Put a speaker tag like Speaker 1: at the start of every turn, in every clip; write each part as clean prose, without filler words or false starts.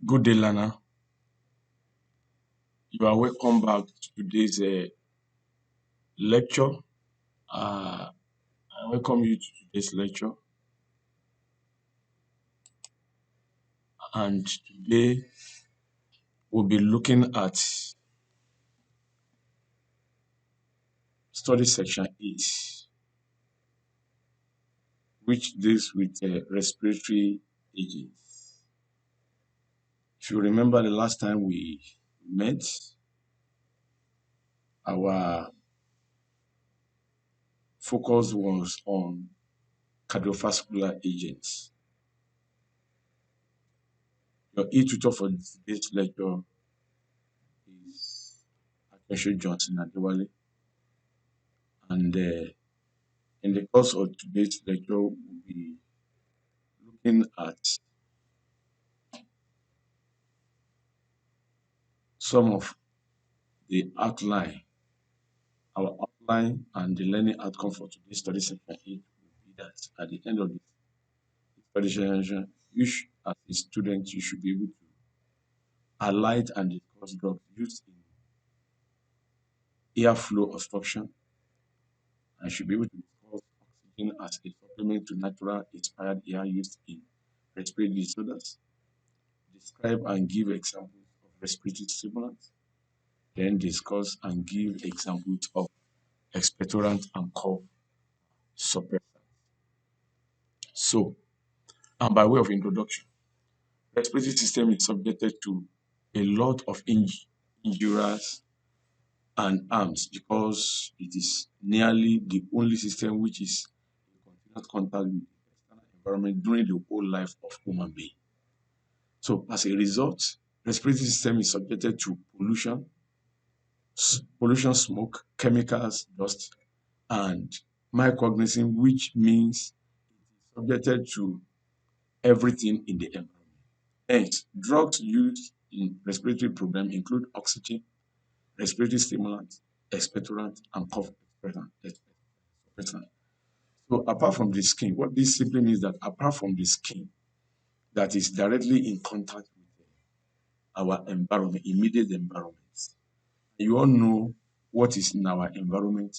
Speaker 1: Good day, Lana. You are welcome back to today's lecture. I welcome you to today's lecture. And today we'll be looking at study section 8, which deals with respiratory agents. If you remember the last time we met, our focus was on cardiovascular agents. Your e-tutor for today's lecture is Akesho Johnson Adewale. And in the course of today's lecture, we'll be looking at some of the outline, our outline and the learning outcome for today's study section 8 will be that at the end of the study session, as a student, you should be able to highlight and discuss drugs used in airflow obstruction and should be able to discuss oxygen as a supplement to natural expired air used in respiratory disorders, describe and give examples of respiratory stimulants, then discuss and give examples of expectorant and cough suppressant. So, and by way of introduction, respiratory system is subjected to a lot of injuries and harms because it is nearly the only system which is in continuous contact with the external environment during the whole life of human being. So, as a result, respiratory system is subjected to pollution, smoke, chemicals, dust, and microorganism, which means subjected to everything in the environment. Hence, drugs used in respiratory program include oxygen, respiratory stimulant, expectorant, and cough suppressant. So apart from the skin, what this simply means that apart from the skin that is directly in contact with our environment, immediate environment, you all know what is in our environment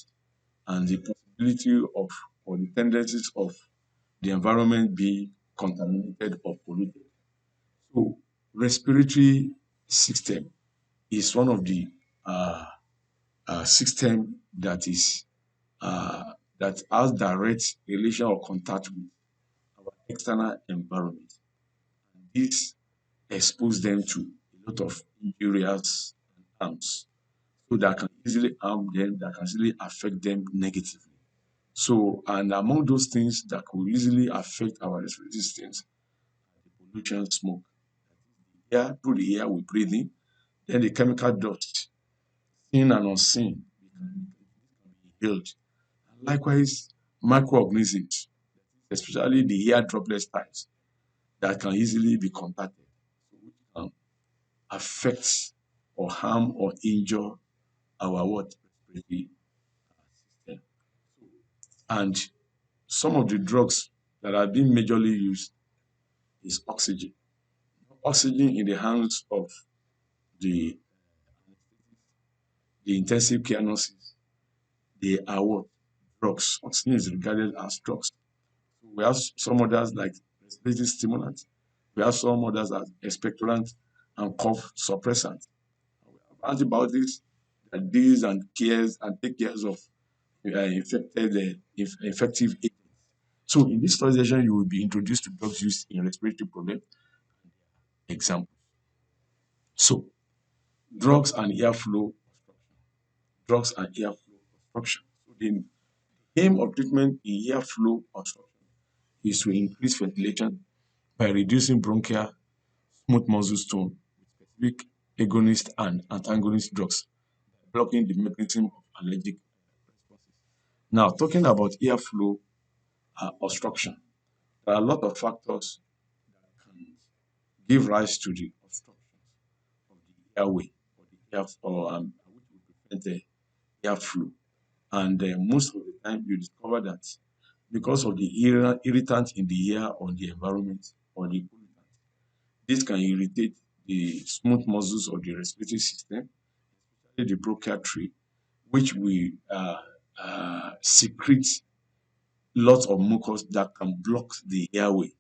Speaker 1: and the possibility of or the tendencies of the environment being contaminated or polluted. So, respiratory system is one of the system that has direct relation or contact with our external environment. This exposes them to a lot of injurious and harms, so that can easily harm them, that can easily affect them negatively. So, and among those things that could easily affect our respiratory systems, the pollution, smoke, air through the air we breathe in, then the chemical dust, seen and unseen, can be inhaled. And likewise, microorganisms, especially the air droplet types, that can easily be contacted, so which can affect or harm or injure our what respiratory system. And some of the drugs that are being majorly used is oxygen. Oxygen in the hands of the, the intensive care nurses, they are what? Drugs. Oxygen is regarded as drugs. We have some others like respiratory stimulant. We have some others as expectorant and cough suppressant. We have antibiotics that deals and cares and take care of infective agents. So in this study session, you will be introduced to drugs used in respiratory problem example. So drugs and airflow drugs and airflow obstruction. So the aim of treatment in airflow obstruction is to increase ventilation by reducing bronchial smooth muscle tone with specific agonist and antagonist drugs, blocking the mechanism of allergic responses. Now, talking about airflow obstruction, there are a lot of factors that can give rise to the obstruction of the airway or the air or which will prevent the airflow. And most of the time, you discover that because of the irritant in the air or the environment or the pollutant, this can irritate the smooth muscles of the respiratory system, especially the bronchial tree, which we secrete lots of mucus that can block the airway.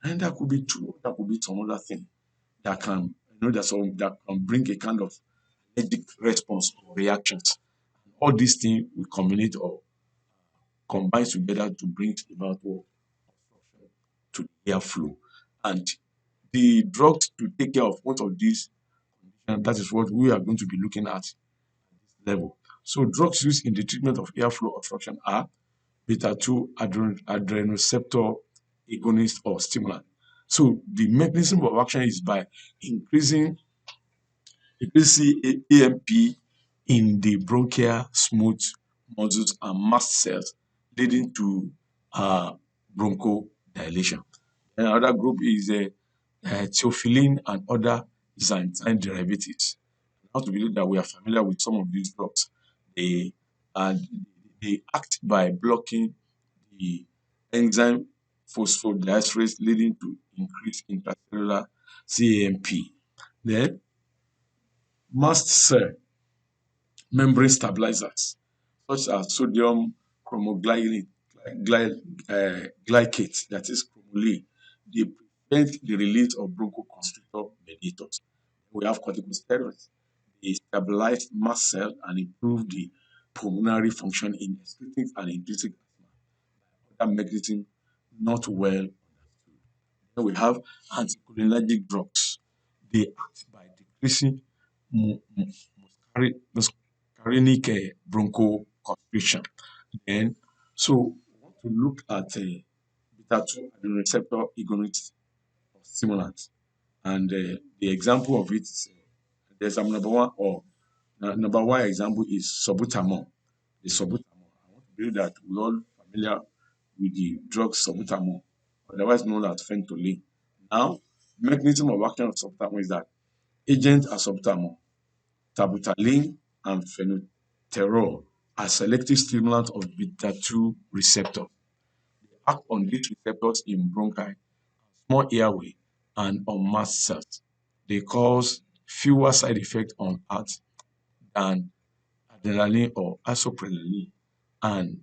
Speaker 1: And that could be true. That could be some other thing that can, that can bring a kind of allergic response or reactions. All these things will combine or combine together to bring about what to the airflow. And the drugs to take care of both of these, and that is what we are going to be looking at level. So drugs used in the treatment of airflow obstruction are beta-2 adrenoceptor agonist or stimulant. So the mechanism of action is by increasing AMP in the bronchial smooth muscles and mast cells, leading to uh, bronchodilation. Another group is theophylline and other xanthine derivatives. I have to believe that we are familiar with some of these drugs. They, uh, they act by blocking the enzyme phosphodiesterase, leading to increased intracellular CAMP. Then mast cell membrane stabilizers, such as sodium chromoglycate, glycate, that is chromoline, they prevent the release of bronchoconstrictor mediators. We have corticosteroids. They stabilize mast cell and improve the pulmonary function in excreting and inducing that mechanism not well. Then we have anticholinergic drugs. They act by decreasing muscarinic bronchoconstriction. Then, so we want to look at beta-2 receptor agonist stimulants. And the example of it is there's a number one example is salbutamol. The salbutamol. I want to believe that we're all familiar with the drug salbutamol, otherwise known as phentoline. Now, mechanism of action of salbutamol is that agents are salbutamol, terbutaline, and phenterol are selective stimulants of beta-2 receptor. They act on these receptors in bronchi, small airway, and on mast cells. They cause fewer side effects on heart than adrenaline or isoprene, and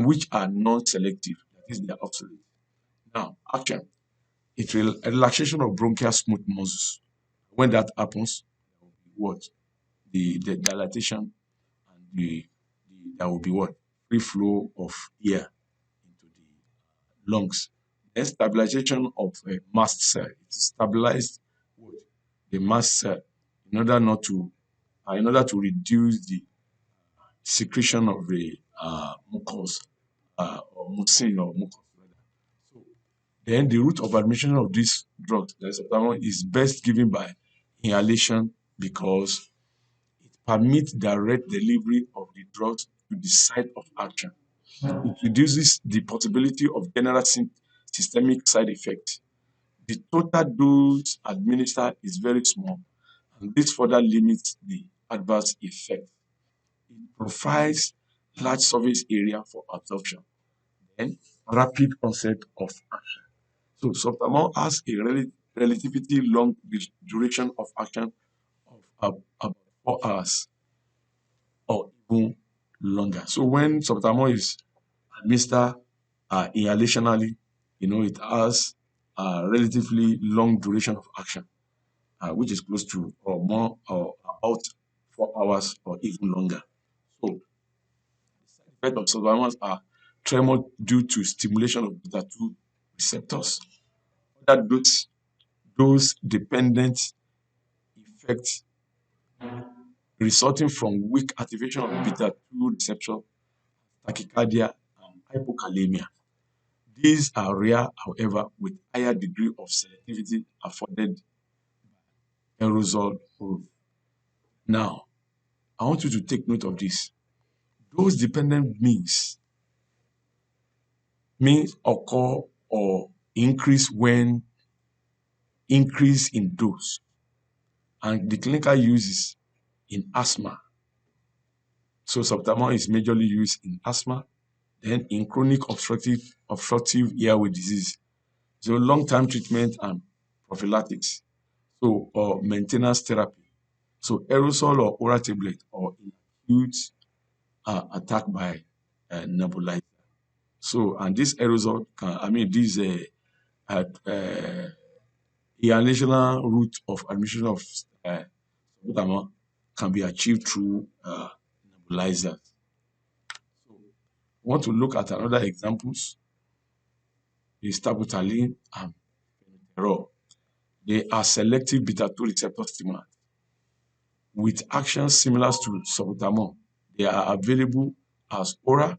Speaker 1: which are non-selective, that is, they are obsolete. Now, action. It will relaxation of bronchial smooth muscles. When that happens, what? The dilatation and there will be what? Free flow of air into the lungs. Then stabilization of a mast cell. It stabilized what? The mast cell in order not to in order to reduce the secretion of the mucus or mucin or mucus. So then the route of administration of this drug, is best given by inhalation because it permits direct delivery of the drugs to the site of action. It reduces the possibility of general systemic side effects. The total dose administered is very small, and this further limits the adverse effect. It provides large surface area for absorption and rapid onset of action. So subtamol has a relatively long duration of action of about 4 hours or even longer. So when subtamol is administered inhalationally, it has a relatively long duration of action, which is close to or more or about 4 hours or even longer. So effects of substances are tremor due to stimulation of beta-2 receptors. That those dependent effects resulting from weak activation of beta-2 receptor, tachycardia, and hypokalemia. These are rare, however, with higher degree of selectivity afforded aerosol rule. Now, I want you to take note of this. Those dependent means occur or increase when increase in dose, and the clinical use is in asthma. So subtamol is majorly used in asthma, then in chronic obstructive airway disease. So long-term treatment and prophylactics. So, or maintenance therapy. So, aerosol or oral tablet or in acute attack by nebulizer. So, and this aerosol can, I mean, this inhalational route of admission of salbutamol can be achieved through nebulizers. So, want to look at another examples is tabutaline and phenytoin. They are selective beta 2 receptor stimulants with actions similar to salbutamol. They are available as oral,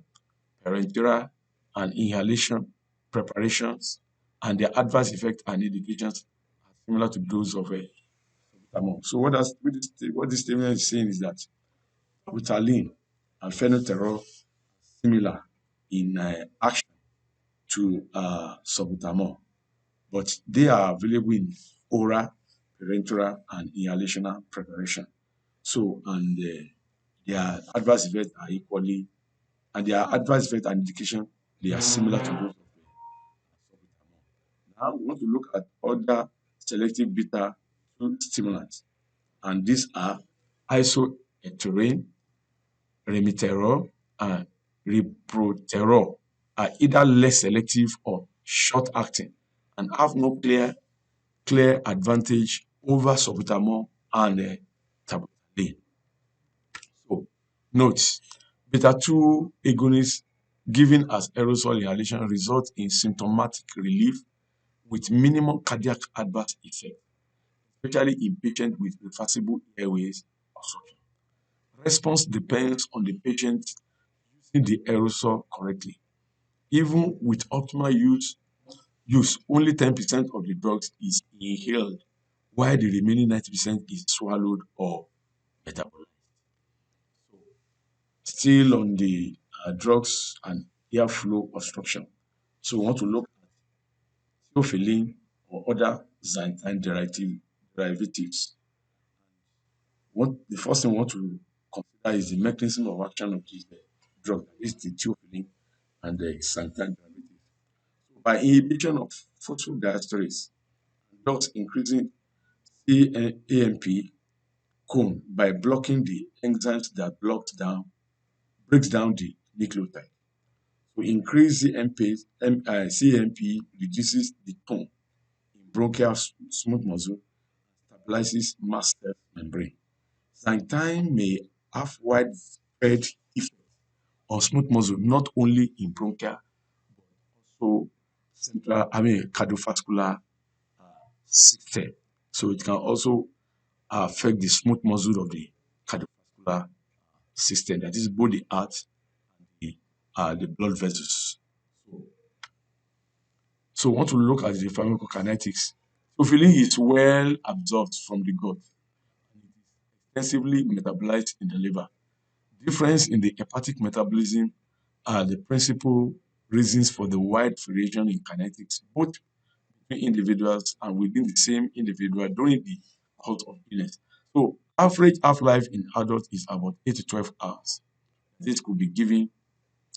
Speaker 1: parenteral, and inhalation preparations, and their adverse effects and indications are similar to those of salbutamol. So what this statement is saying is that salbutamol and phenytoin similar in action to salbutamol, but they are available in oral, parenteral, and inhalational preparation. So, and their adverse effects are equally, and their adverse effects and indication, they are similar to those of salbutamol. Now, we want to look at other selective beta 2 stimulants, and these are isoeterine, remiterol, and riproterol are either less selective or short acting and have no clear advantage over salbutamol and tabutaline. So, note, beta 2 agonists given as aerosol inhalation result in symptomatic relief with minimal cardiac adverse effect, especially in patients with reversible airways obstruction. Response depends on the patient using the aerosol correctly. Even with optimal use only 10% of the drugs is inhaled, while the remaining 90% is swallowed or metabolized. Still on the drugs and airflow obstruction. So we want to look at theophylline or other xanthine derivatives. What the first thing we want to consider is the mechanism of action of this drug, that is the theophylline and the xanthine derivatives. So by inhibition of phosphodiesterase, thus increasing AMP cone by blocking the enzymes that breaks down the nucleotide. To increase CMP reduces the tone in bronchial smooth muscle, stabilizes mast cell membrane. Xanthine may have widespread effect on smooth muscle, not only in bronchial, so cardiovascular system. So it can also affect the smooth muscle of the cardiovascular system, that is both the heart and the blood vessels. So we want to look at the pharmacokinetics. Sulfilin is well absorbed from the gut and it is extensively metabolized in the liver. Difference in the hepatic metabolism are the principal reasons for the wide variation in kinetics, both between individuals and within the same individual during the course of illness. So average half-life in adults is about 8 to 12 hours. This could be given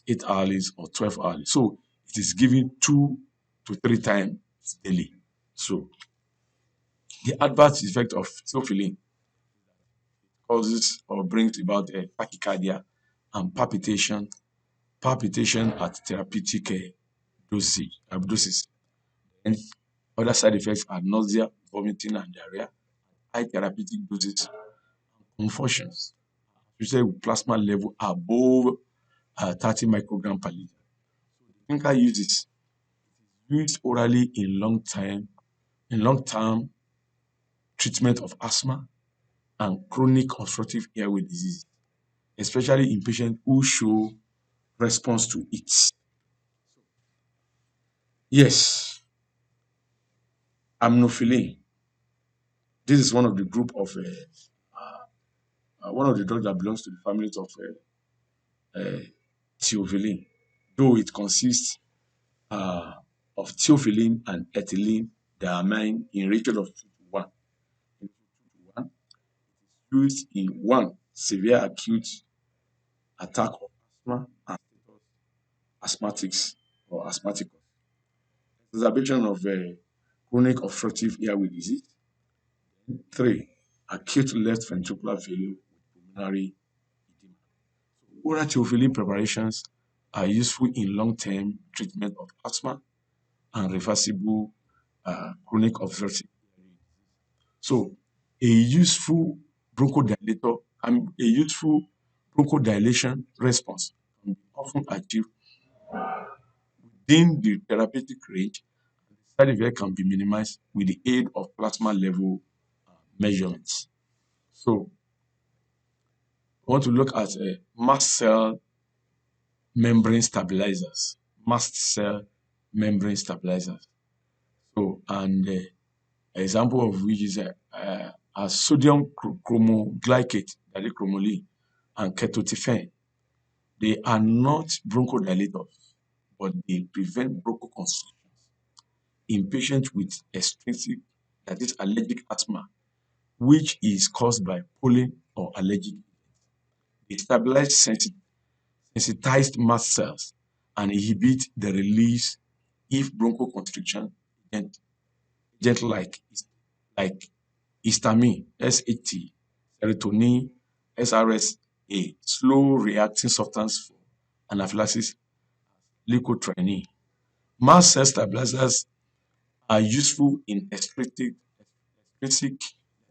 Speaker 1: 8 hours or 12 hours. So it is given 2 to 3 times daily. So the adverse effect of sulfilin causes or brings about a tachycardia and palpitation at therapeutic doses. And other side effects are nausea, vomiting, and diarrhea. High therapeutic doses, confusions, usually with plasma level above 30 microgram per liter. Clinical uses used orally in long-term treatment of asthma and chronic obstructive airway disease, especially in patients who show response to it. Yes, aminophylline. This is one of the group of one of the drugs that belongs to the family of uh, theophylline, though it consists uh, of theophylline and ethylene diamine in ratio of 2 to 1. In 2 to 1, used in one severe acute attack of asthma and asthmatics or asthmaticus, exacerbation of chronic obstructive airway disease, Three, acute left ventricular failure with pulmonary edema. Oral theophylline preparations are useful in long-term treatment of asthma and reversible chronic obstructive. So, a useful bronchodilator and a useful bronchodilation response can be often achieved within the therapeutic range. Side effect can be minimized with the aid of plasma level measurements. So, we want to look at mast cell membrane stabilizers. Mast cell membrane stabilizers. So, and example of which is a sodium chromoglycate, that is chromoline, and ketotifen. They are not bronchodilators, but they prevent bronchoconstriction in patients with extrinsic, that is allergic asthma, which is caused by pollen or allergic. They stabilize sensitized mast cells and inhibit the release if bronchoconstriction agent, agent like histamine, SAT, serotonin, SRSA, slow reacting substance for anaphylaxis, leukotriene. Mast cell stabilizers are useful in extrinsic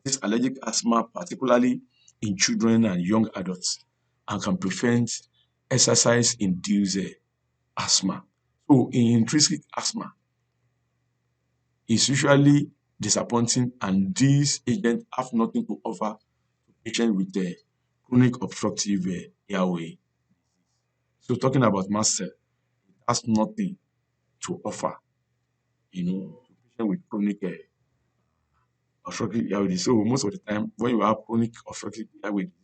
Speaker 1: this allergic asthma, particularly in children and young adults, and can prevent exercise-induced asthma. So, in intrinsic asthma, it's usually disappointing, and these agents have nothing to offer patients with chronic obstructive airway. So, talking about mast cell, it has nothing to offer, to patients with chronic obstructive airway disease. So, most of the time, when you have chronic obstructive airway disease,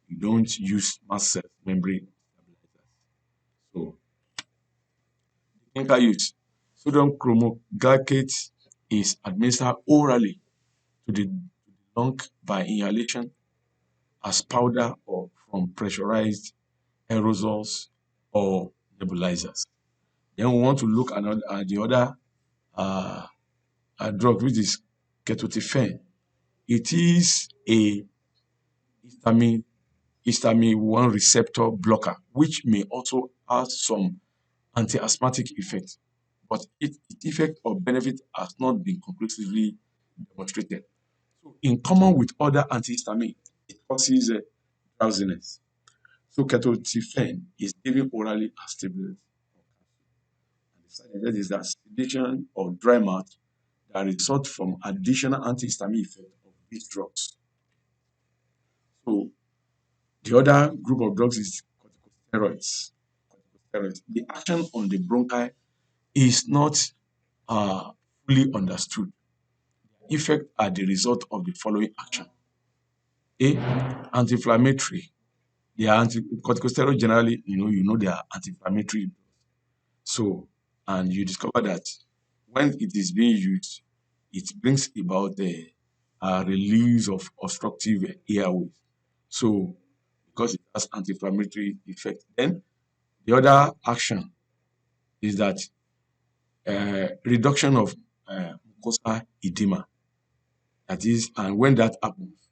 Speaker 1: you don't use mast cell membrane stabilizers. So, clinical use, sodium chromoglycate is administered orally to the lung by inhalation as powder or from pressurized aerosols or nebulizers. Then we want to look at the other uh, drug, which is ketotifen. It is a histamine, histamine 1 receptor blocker, which may also have some anti-asthmatic effect, but its effect or benefit has not been conclusively demonstrated. So, in common with other antihistamine, it causes drowsiness. So, ketotifen is given orally as tablets. And the side effect is that sedation or dry mouth that result from additional antihistamine effect of these drugs. So, the other group of drugs is corticosteroids. Corticosteroids. The action on the bronchi is not uh, fully understood. Effects are the result of the following action. A, anti-inflammatory. They are corticosteroids generally, they are anti-inflammatory. So, and you discover that when it is being used, it brings about the release of obstructive airways. So, because it has anti-inflammatory effect. Then the other action is that reduction of mucosal edema. That is, and when that happens,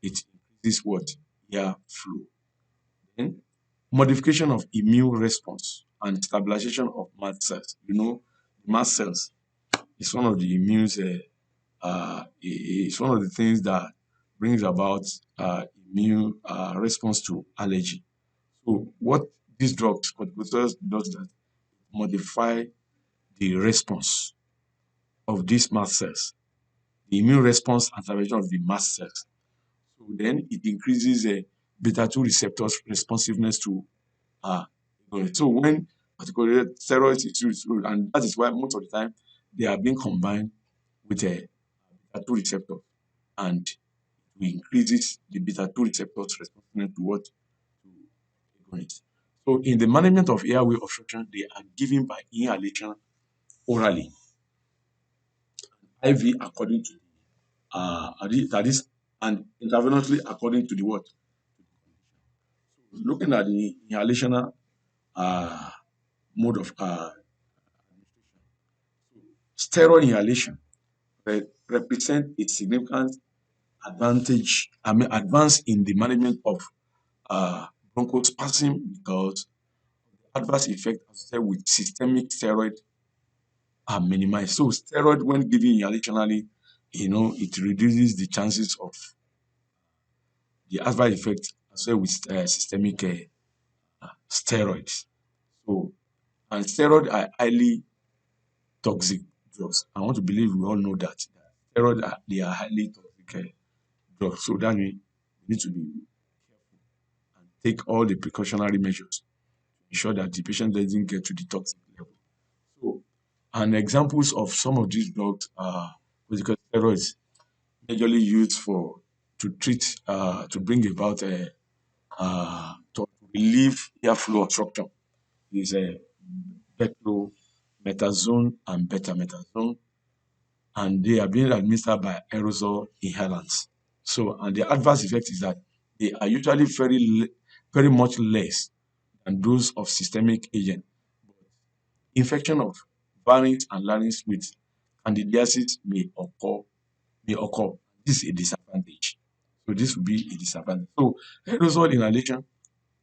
Speaker 1: it increases what? Air flow. Then modification of immune response and stabilization of mast cells. Mast cells is one of the it's one of the things that brings about immune response to allergy. So what these drugs, corticosteroids, does that modify the response of these mast cells, the immune response and stabilization of the mast cells. So then it increases beta 2 receptors responsiveness to uh, so when particular steroids is used, and that is why most of the time they are being combined with a beta 2 receptor, and it increases the beta 2 receptors responsiveness to what? To agonist. So in the management of airway obstruction, they are given by inhalation orally, IV according to that is, and intravenously according to the what? Looking at the inhalational uh, mode of steroid inhalation. represent a significant advance in the management of bronchospasm because adverse effects associated with systemic steroid are minimized. So steroid, when given inhalationally, it reduces the chances of the adverse effect associated with systemic steroids. So, and steroids are highly toxic drugs. I want to believe we all know that. Steroids they are highly toxic drugs. So that means we need to be take all the precautionary measures to ensure that the patient doesn't get to the toxic level. So, and examples of some of these drugs are corticosteroids, majorly used for to treat to bring about to relieve airflow obstruction is beclomethasone and betamethasone, and they are being administered by aerosol inhalants. So, and the adverse effect is that they are usually very much less than those of systemic agent. Infection of pharynx and larynx with candidiasis may occur. This is a disadvantage. So this will be a disadvantage. So aerosol inhalation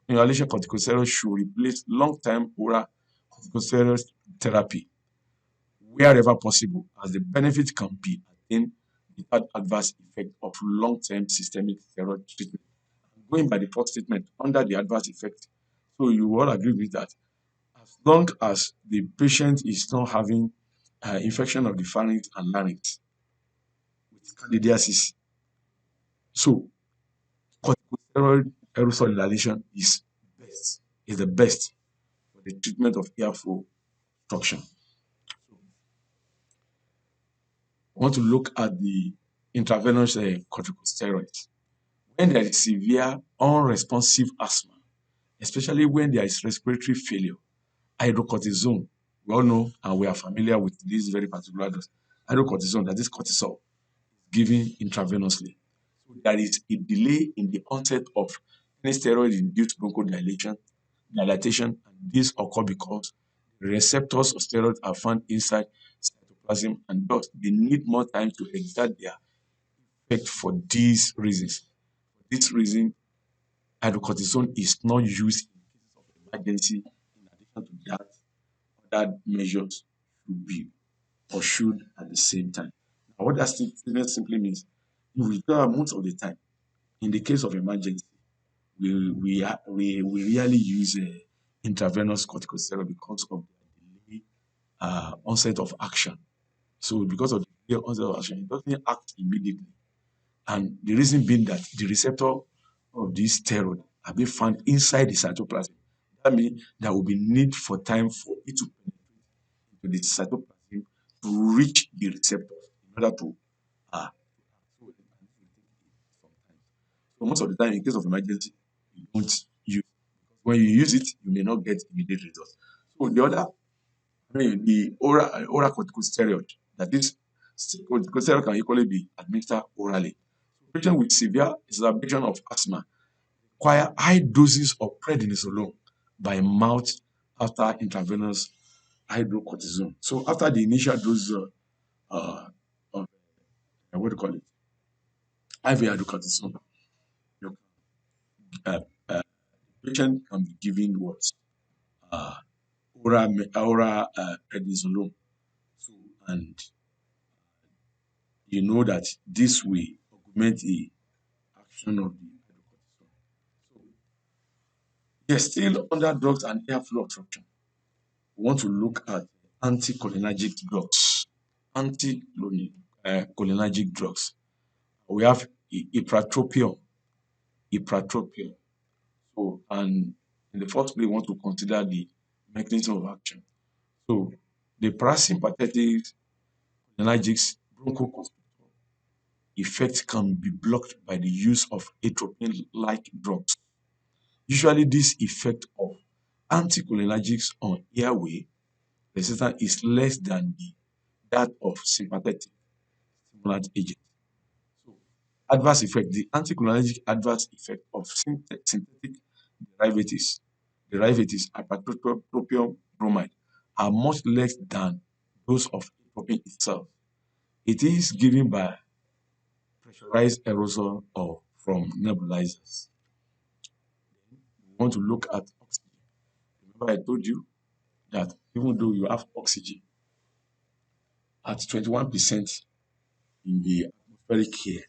Speaker 1: corticosteroids should replace long-term oral corticosteroid therapy wherever possible, as the benefit can be attained without adverse effect of long-term systemic steroid treatment. Going by the first statement, under the adverse effect, so you will all agree with that. As long as the patient is not having infection of the pharynx and larynx with candidiasis, so corticosteroid aerosol inhalation is the best for the treatment of airflow obstruction. I want to look at the intravenous corticosteroids. When there is severe unresponsive asthma, especially when there is respiratory failure, hydrocortisone, we all know and we are familiar with this very particular dose. Hydrocortisone, that is cortisol, given intravenously. So there is a delay in the onset of any steroid-induced bronchodilation, dilatation, and this occur because the receptors of steroids are found inside cytoplasm, and thus they need more time to exert their effect for these reasons. For this reason, hydrocortisone is not used in cases of emergency. In addition to that, other measures should be or should at the same time. Now, what that statement simply means, if we tell most of the time, in the case of emergency, we rarely use intravenous corticosteroid because of the delay onset of action. So because of the delay onset of action, it doesn't act immediately. And the reason being that the receptor of this steroid are being found inside the cytoplasm. That means there will be need for time for it to penetrate into the cytoplasm to reach the receptor in order to so it can take some time. So most of the time, in case of emergency, you don't use. When you use it, you may not get immediate results. So the other, the oral corticosteroid, that is, corticosteroid can equally be administered orally. Patients with severe exacerbation of asthma require high doses of prednisolone by mouth after intravenous hydrocortisone. So after the initial dose of what do you call it, IV hydrocortisone, your patient can be given what uh, oral prednisolone. So, and you know that this will augment the action of the hydrocortisone. So, yes, still under drugs and airflow obstruction, we want to look at anticholinergic drugs. Anticholinergic drugs. We have ipratropium. So, and in the first place, we want to consider the mechanism of action. So, the parasympathetic cholinergics bronchoconstrictor effect can be blocked by the use of atropine-like drugs. Usually, this effect of anticholinergics on airway resistance is less than that of sympathetic stimulant agent. So, adverse effect, the anticholinergic adverse effect of synthetic derivatives, hypertrophium bromide, are much less than those of atropine itself. It is given by pressurized aerosol or from nebulizers. We want to look at oxygen. Remember, I told you that even though you have oxygen at 21% in the atmospheric air,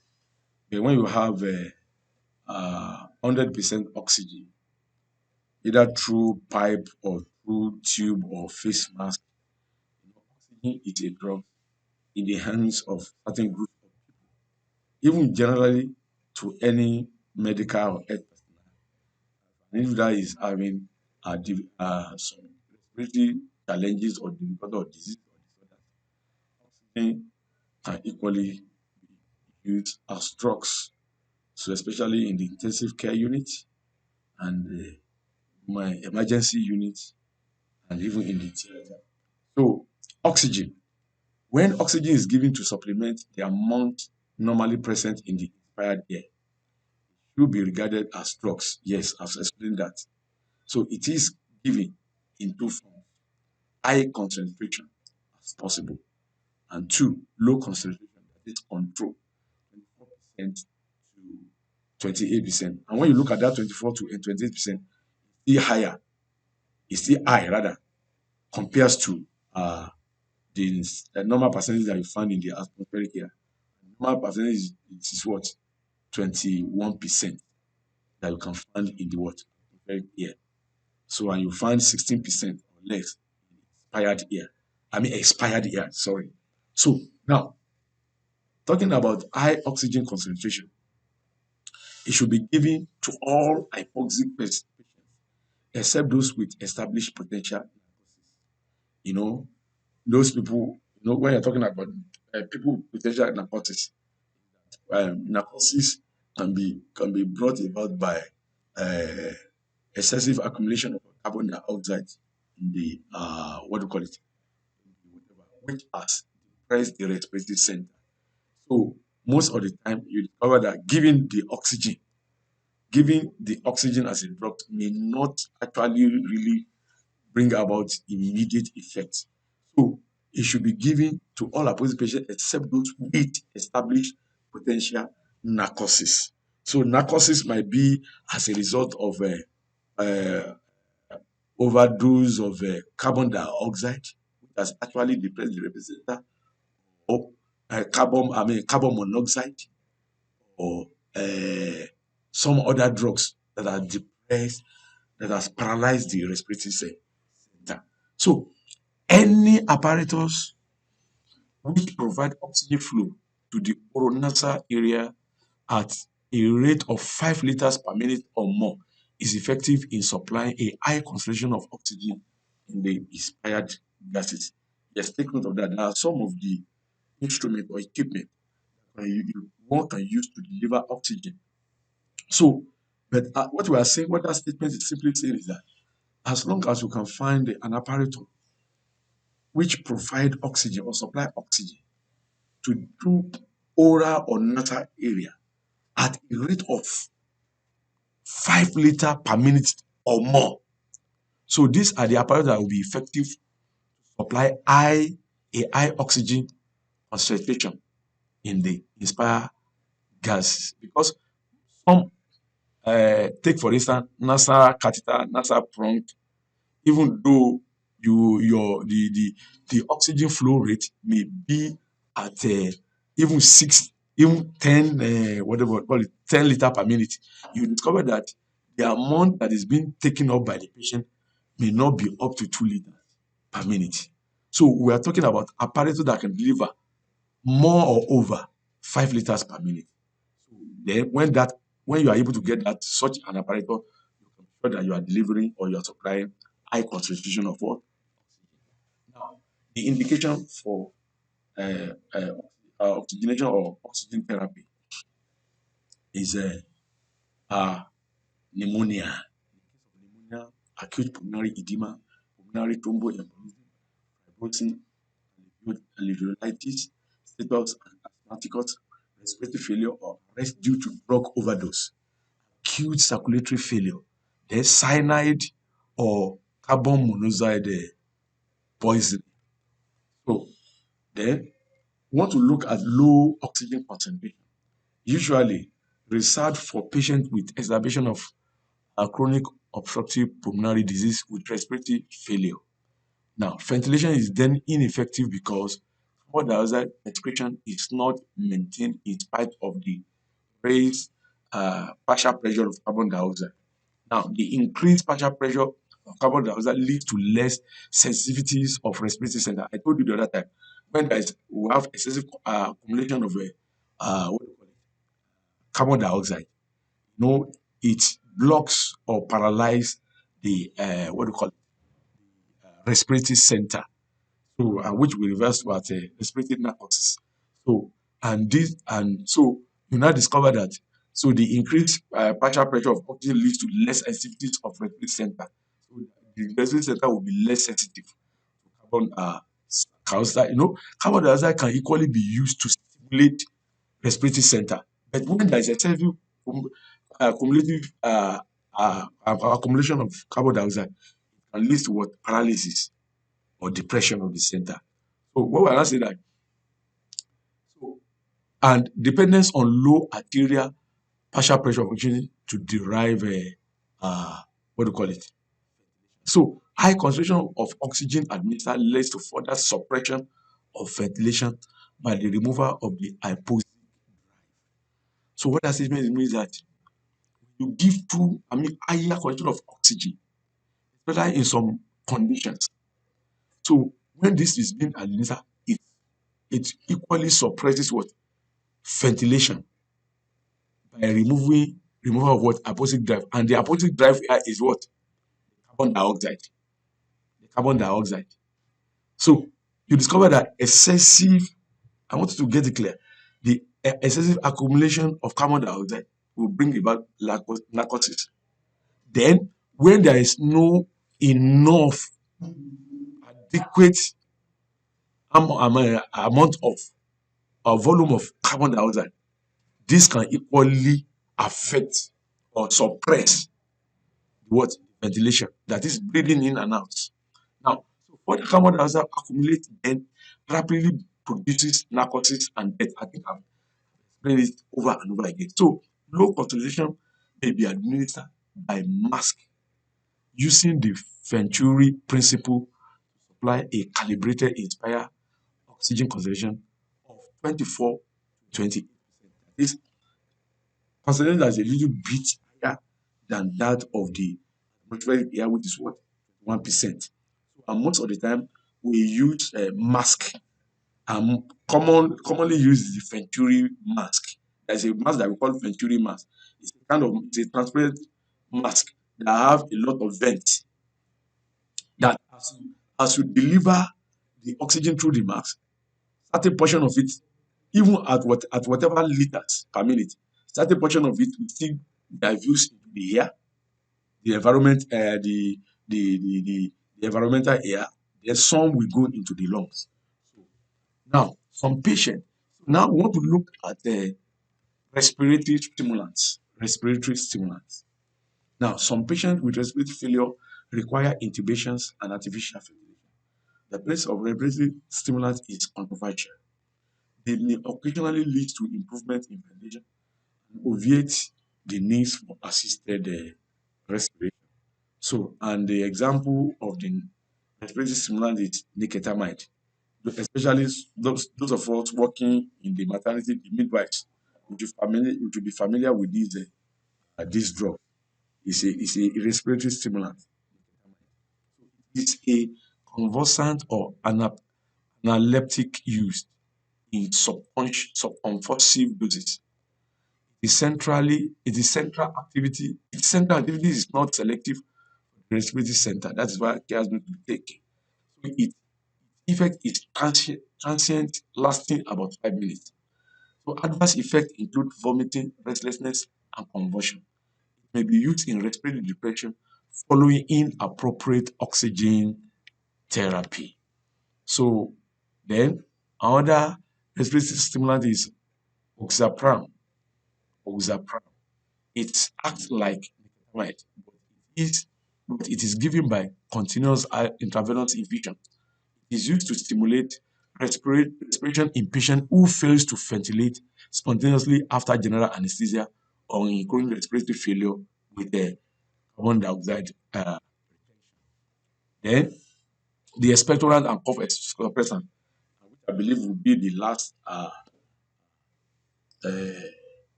Speaker 1: but when you have 100% oxygen, either through pipe or through tube or face mask, oxygen is a drug in the hands of certain groups, even generally to any medical or health personnel. And if that is having some respiratory challenges or difficulty or disease or disorder, oxygen can equally be used as drugs. So especially in the intensive care unit and my emergency unit and even in the theater. So oxygen, when oxygen is given to supplement the amount normally present in the inspired air, should be regarded as drugs. Yes, I've explained that. So it is given in two forms: high concentration as possible, and two, low concentration, that is control, 24% to 28%. And when you look at that 24 to 28%, still higher, it's still high rather, compares to the normal percentage that you find in the atmospheric air. Normal percentage is what? 21% that you can find in the what? Atmospheric air. So and you find 16% or less expired air. I mean expired air, sorry. So now talking about high oxygen concentration, it should be given to all hypoxic patients except those with established potential. You know, those people, when you're talking about people with potential narcotics, narcosis can be brought about by uh, excessive accumulation of carbon dioxide in the what do you call it, which has depressed the respiratory center. So most of the time, you discover that giving the oxygen as a drug may not actually really bring about immediate effect. So it should be given to all opposite patients except those with established potential narcosis. So narcosis might be as a result of uh, overdose of carbon dioxide, which has actually depressed the representative, or carbon monoxide, or uh, some other drugs that are depressed, that has paralyzed the respiratory center. So any apparatus which provide oxygen flow to the oronasal area at a rate of 5 liters per minute or more is effective in supplying a high concentration of oxygen in the inspired gases. Yes, take note of that. There are some of the instrument or equipment one can use to deliver oxygen. So, but what we are saying, what that statement is simply saying is that as long as you can find an apparatus which provide oxygen or supply oxygen to do oral or nasal area at a rate of 5 liter per minute or more. So these are the apparatus that will be effective to supply a high oxygen concentration in the inspire gases. Because some take for instance nasal catheter, nasal prong, even though the oxygen flow rate may be at even 6, even 10, whatever we call it, 10 liter per minute, you discover that the amount that is being taken up by the patient may not be up to 2 liters per minute. So we are talking about apparatus that can deliver more or over 5 liters per minute. Then when you are able to get that such an apparatus, you can be sure that you are delivering or you are supplying high concentration of what? Now, the indication for uh, uh, oxygenation or oxygen therapy is uh, pneumonia. Pneumonia, acute pulmonary edema, pulmonary thromboembolism, fibrosis, alveolitis, status asthmaticus, respiratory failure, or arrest due to drug overdose, acute circulatory failure, then cyanide or carbon monoxide poisoning. So then We want to look at low oxygen concentration, usually reserved for patients with exacerbation of chronic obstructive pulmonary disease with respiratory failure. Now, ventilation is then ineffective because carbon dioxide excretion is not maintained in spite of the raised partial pressure of carbon dioxide. Now, the increased partial pressure of carbon dioxide leads to less sensitivities of respiratory center. I told you the other time, when we have excessive accumulation of what do you call it? Carbon dioxide, it blocks or paralyzes the what do you call it? Respiratory center. So, and which we reverse to at respiratory narcosis. So, and so you now discover that so the increased partial pressure of oxygen leads to less sensitivities of respiratory center. So the respiratory center will be less sensitive to carbon dioxide. Carbon dioxide can equally be used to stimulate respiratory center. But when there is excessive cumulative accumulation of carbon dioxide, it can lead to what paralysis or depression of the center. So what we're not saying that so and dependence on low arterial partial pressure of oxygen to derive a what do you call it? So high concentration of oxygen administered leads to further suppression of ventilation by the removal of the hypoxic. So what does it mean? It means that you give higher concentration of oxygen, especially in some conditions. So when this is being administered, it equally suppresses what ventilation by removing removal of what hypoxic drive, and the hypoxic drive here is what carbon dioxide. The carbon dioxide. So you discover that excessive. I want you to get it clear. The excessive accumulation of carbon dioxide will bring about narcosis. Then, when there is no enough adequate amount of volume of carbon dioxide, this can equally affect or suppress what ventilation, that is breathing in and out. Now, so what the carbon dioxide accumulates then rapidly produces narcosis and death. I think I've explained it over and over again. So low concentration may be administered by mask using the Venturi principle to supply a calibrated inspired oxygen concentration of 24 to 28%. This concentration that is a little bit higher than that of the atmospheric air, which is what 1%. And most of the time, we use a mask. Commonly used is the Venturi mask. There's a mask that we call Venturi mask. It's a transparent mask that have a lot of vents. That as you deliver the oxygen through the mask, certain portion of it, even at whatever liters per minute, certain portion of it will still diffuse into the air, the environment, the environmental air. Then some will go into the lungs. Now, some patients. Now we want to look at the respiratory stimulants. Respiratory stimulants. Now, some patients with respiratory failure require intubations and artificial ventilation. The place of respiratory stimulants is controversial. They may occasionally lead to improvement in ventilation and obviate the needs for assisted respiration. So, and the example of the respiratory stimulant is nicotinamide, especially those of us working in the maternity, the midwives, which will be familiar with this drug. It's a respiratory stimulant. It's a convulsant or analeptic used in subconvulsive doses. Its central activity is not selective for the respiratory center. That is why care has been taken. So its effect is transient, lasting about 5 minutes. So adverse effects include vomiting, restlessness, and convulsion. It may be used in respiratory depression following inappropriate oxygen therapy. So then another respiratory stimulant is oxapram. Oxapram. It acts like nicotinamide, but it is given by continuous intravenous infusion. It is used to stimulate respiration in patient who fails to ventilate spontaneously after general anesthesia or in chronic respiratory failure with carbon dioxide. Then the expectorant and cough suppressant, which I believe will be the last uh,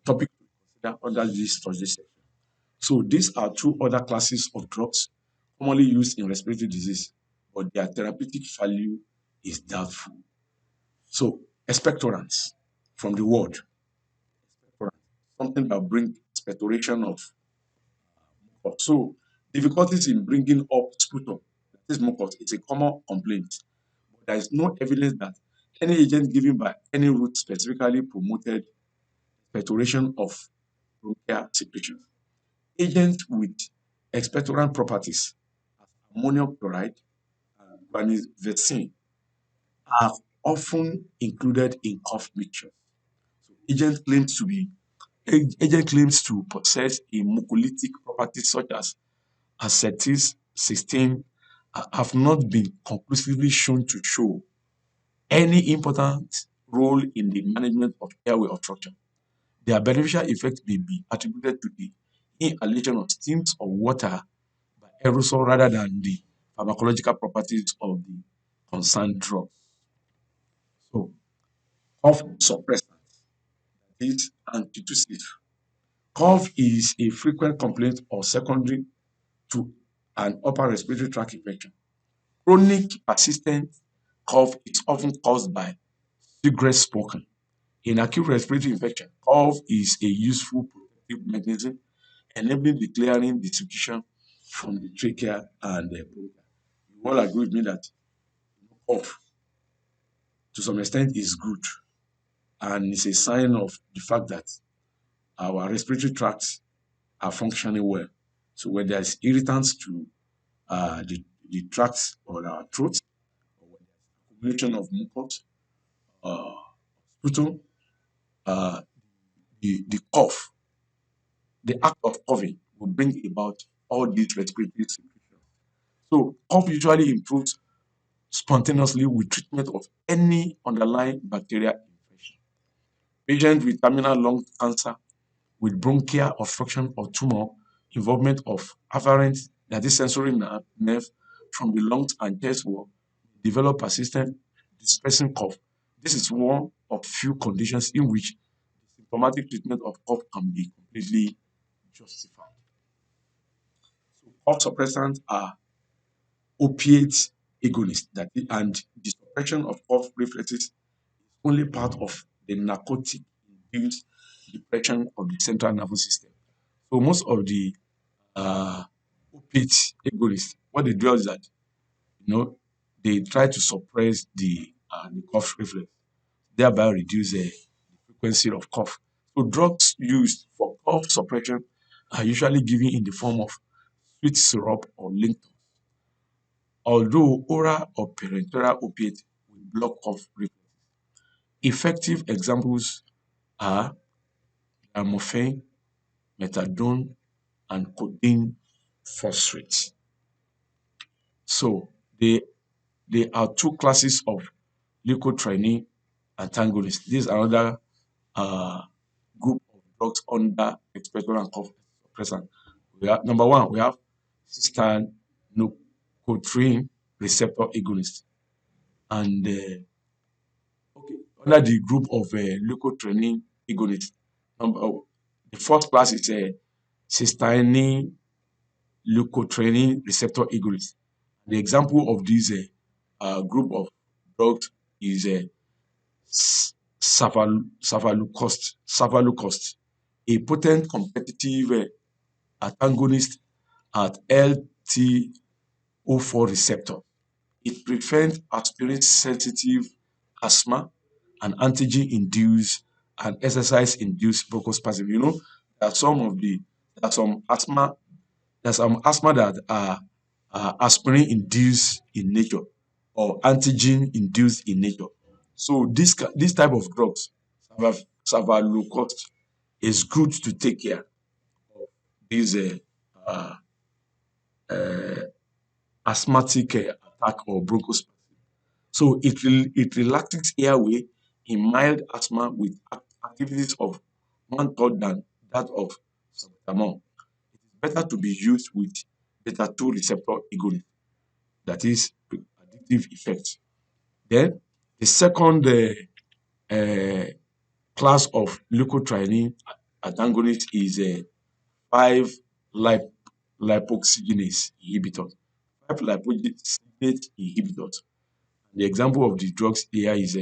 Speaker 1: topic to consider under this Thursday section. So these are two other classes of drugs commonly used in respiratory disease, but their therapeutic value is doubtful. So expectorants from the word expectorant, something that brings expectoration of mucus. So difficulties in bringing up sputum, this mucus is a common complaint. But there is no evidence that any agent given by any route specifically promoted expectoration of bronchial secretion. Agents with expectorant properties, ammonium chloride and guanisvecin, are often included in cough mixture. So agent claims to possess a mucolytic properties such as acetylcysteine have not been conclusively shown to show any important role in the management of airway obstruction. Their beneficial effect may be attributed to the inhalation of steams or water by aerosol rather than the pharmacological properties of the concerned drug. So, cough suppressant is antitussive. Cough is a frequent complaint or secondary to an upper respiratory tract infection. Chronic persistent cough is often caused by cigarette smoking. In acute respiratory infection, cough is a useful protective mechanism enabling the clearing the secretion from the trachea and the bronchi. You all agree with me that cough, to some extent, is good and it's a sign of the fact that our respiratory tracts are functioning well. So when there's irritants to the tracts or our throat, or when there's accumulation of mucus, uh, sputum, uh, the cough, the act of coughing will bring about all these respiratory secretions. So cough usually improves spontaneously with treatment of any underlying bacterial infection. Patients with terminal lung cancer with bronchial obstruction or tumor involvement of afferent, that is sensory nerve from the lungs and chest wall, develop persistent distressing cough. This is one of few conditions in which symptomatic treatment of cough can be completely justified. So cough suppressants are opiate agonists and the suppression of cough reflexes only part of the narcotic induced depression of the central nervous system. So most of the uh, opiate agonists, what they do is that they try to suppress the cough reflex, thereby reduce the frequency of cough. So drugs used for cough suppression are usually given in the form of sweet syrup or linctus, although oral or parenteral opiate will block cough reflex. Effective examples are morphine, methadone, and codeine phosphate. So they are two classes of leukotriene antagonists. These are another uh, group of drugs under expectorant and cough suppressant. We have number one, we have cystanucotrine receptor agonist, and okay, under the group of leukotriene agonists, the first class is cysteine leukotriene receptor agonist. The example of this group of drugs is Safalucost, a potent competitive antagonist at LTO4 receptor. It prevents aspirin-sensitive asthma and antigen-induced and exercise-induced bronchospasm. There are some of the there are some asthma there's some asthma that are aspirin induced in nature or antigen induced in nature. So this type of drugs, Savalocust, is good to take care of these uh, uh, asthmatic attack or bronchospasm. So it relaxes airway in mild asthma with activities of one third than that of salbutamol. It is better to be used with beta 2 receptor agonist, that is addictive effect. Then the second uh, class of leukotriene antagonist is 5 lip- lipoxygenase inhibitors. 5 lipoxygenase inhibitors. The example of the drugs here is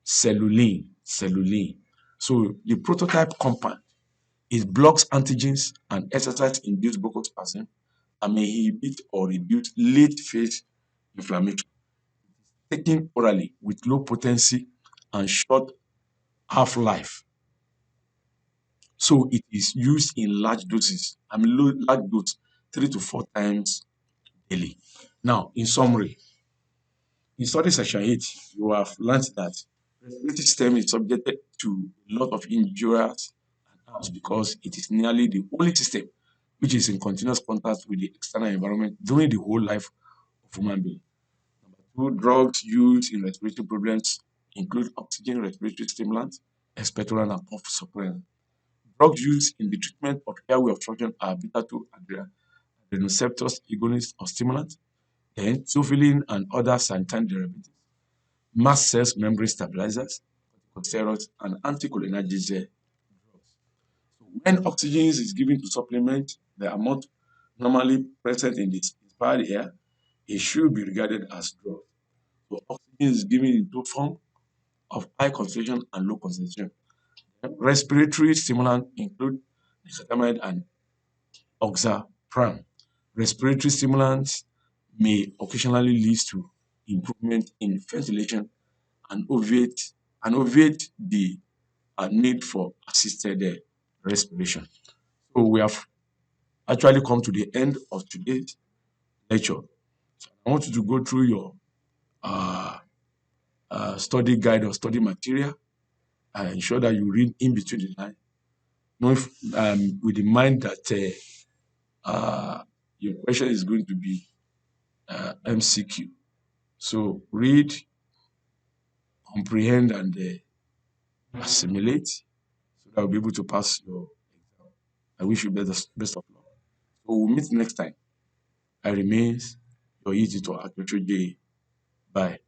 Speaker 1: cellulene. So the prototype compound, it blocks antigens and exercise-induced bronchospasm and may inhibit or reduce late-phase inflammation. Taken orally with low potency and short half-life. So it is used in large doses. Large dose 3 to 4 times daily. Now, in summary, in study section 8, you have learned that respiratory system is subjected to a lot of injuries and harms because it is nearly the only system which is in continuous contact with the external environment during the whole life of human being. Two drugs used in respiratory problems include oxygen respiratory stimulants, expectorant, and cough suppressant. Drugs used in the treatment of airway obstruction are beta-2 adrenoceptors agonists or stimulants, then sulfilin and other sanitary derivatives, mast cells membrane stabilizers, corticosteroids, and anticholinergic drugs. So when oxygen is given to supplement the amount normally present in the inspired air, it should be regarded as drug. So oxygen is given in two forms of high concentration and low concentration. Respiratory stimulants include nicotinamide and oxapram. Respiratory stimulants may occasionally lead to improvement in ventilation and obviate the need for assisted respiration. So we have actually come to the end of today's lecture. I want you to go through your uh, study guide or study material and ensure that you read in between the lines. Know if, with the mind that your question is going to be MCQ. So read, comprehend, and assimilate so that I'll be able to pass your exam. I wish you best of luck. So we'll meet next time. I remains your easy to J. Bye.